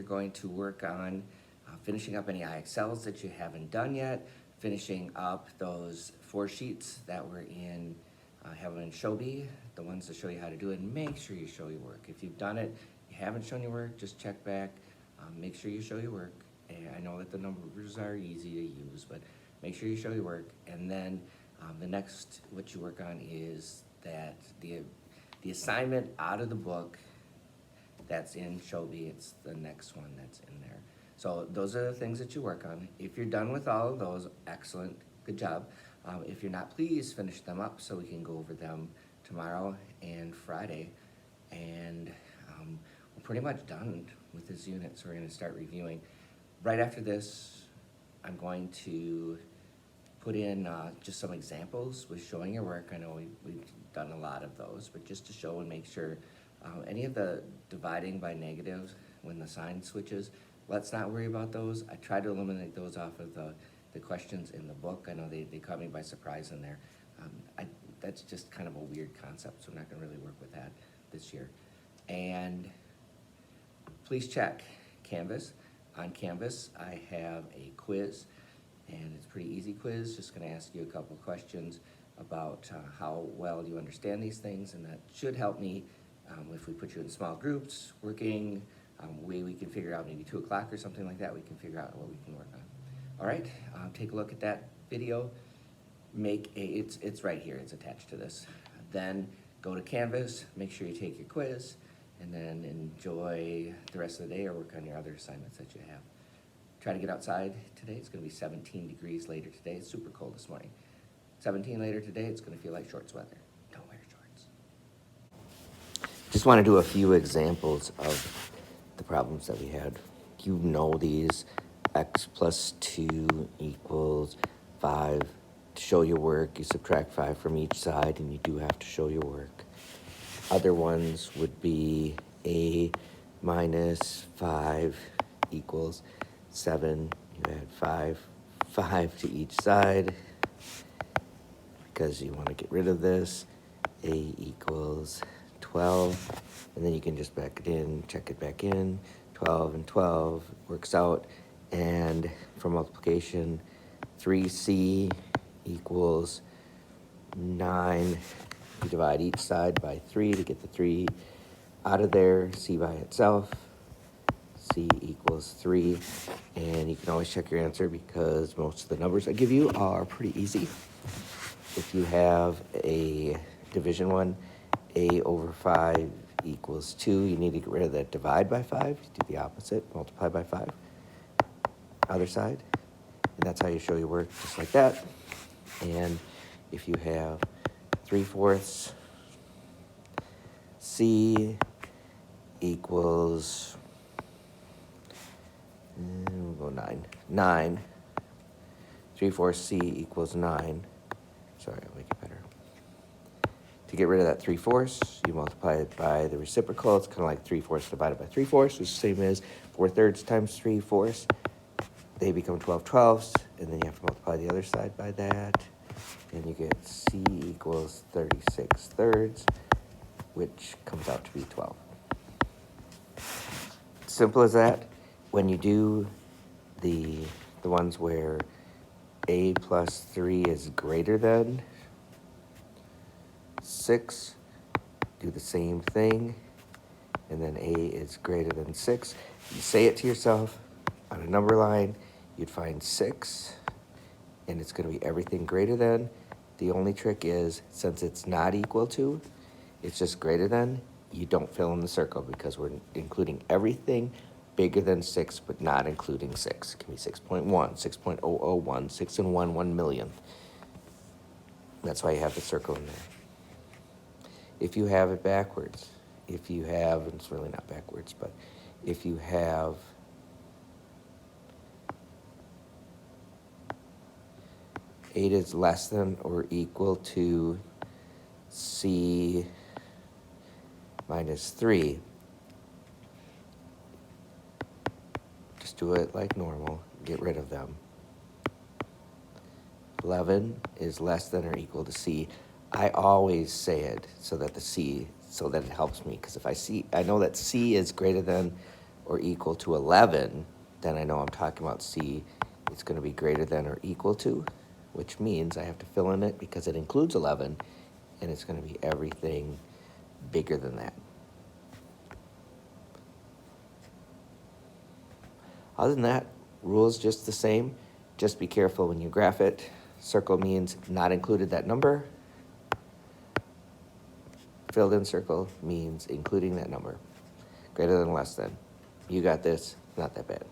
going to work on finishing up any IXLs that you haven't done yet, finishing up those 4 sheets that were in, have them in Shobi, the ones that show you how to do it, and make sure you show your work. If you've done it, you haven't shown your work, just check back, make sure you show your work. And I know that the numbers are easy to use, but make sure you show your work. And then the next, what you work on is that the assignment out of the book that's in Shobi, it's the next one that's in there. So those are the things that you work on. If you're done with all of those, excellent, good job. If you're not, please finish them up so we can go over them tomorrow and Friday. And we're pretty much done with this unit, so we're gonna start reviewing. Right after this, I'm going to put in just some examples with showing your work. I know we've done a lot of those, but just to show and make sure any of the dividing by negatives when the sign switches, let's not worry about those. I try to eliminate those off of the questions in the book. I know they caught me by surprise in there. That's just kind of a weird concept, so I'm not gonna really work with that this year. And please check Canvas. On Canvas, I have a quiz, and it's a pretty easy quiz. Just gonna ask you a couple questions about how well you understand these things, and that should help me if we put you in small groups, working, way we can figure out maybe 2 o'clock or something like that, we can figure out what we can work on. All right, take a look at that video. It's right here, it's attached to this. Then go to Canvas, make sure you take your quiz, and then enjoy the rest of the day or work on your other assignments that you have. Try to get outside today. It's gonna be 17 degrees later today. It's super cold this morning. 17 later today, it's gonna feel like shorts weather. Don't wear shorts. Just wanna do a few examples of the problems that we had. You know these. X plus 2 equals 5. To show your work, you subtract 5 from each side, and you do have to show your work. Other ones would be A minus 5 equals 7. You add 5 to each side because you want to get rid of this. A equals 12, and then you can just back it in, check it back in. 12 and 12 works out. And for multiplication, 3c equals 9. You divide each side by 3 to get the 3 out of there. C by itself, C equals 3. And you can always check your answer because most of the numbers I give you are pretty easy. If you have a division one, A over 5 equals 2, you need to get rid of that divide by 5. Do the opposite, multiply by 5. Other side. And that's how you show your work, just like that. And if you have 3/4 C equals, we'll go 9. 9. 3/4 C equals 9. Sorry, I'll make it better. To get rid of that 3/4, you multiply it by the reciprocal. It's kind of like 3/4 divided by 3/4, which is the same as 4/3 times 3/4. They become 12/12, and then you have to multiply the other side by that, and you get C equals 36/3, which comes out to be 12. Simple as that. When you do the ones where A plus 3 is greater than 6, do the same thing, and then A is greater than 6. You say it to yourself on a number line. You'd find 6, and it's going to be everything greater than. The only trick is, since it's not equal to, it's just greater than, you don't fill in the circle because we're including everything bigger than 6, but not including 6. It can be 6.1, 6.001, 6 and 1, 1 millionth. That's why you have the circle in there. If you have it backwards, if you have, and it's really not backwards, but if you have 8 is less than or equal to C minus 3. Just do it like normal. Get rid of them. 11 is less than or equal to C. I always say it so that it helps me. Because if I know that C is greater than or equal to 11, then I know I'm talking about C. It's going to be greater than or equal to, which means I have to fill in it because it includes 11, and it's going to be everything bigger than that. Other than that, rules just the same. Just be careful when you graph it. Circle means not included that number. Filled in circle means including that number. Greater than, less than. You got this, not that bad.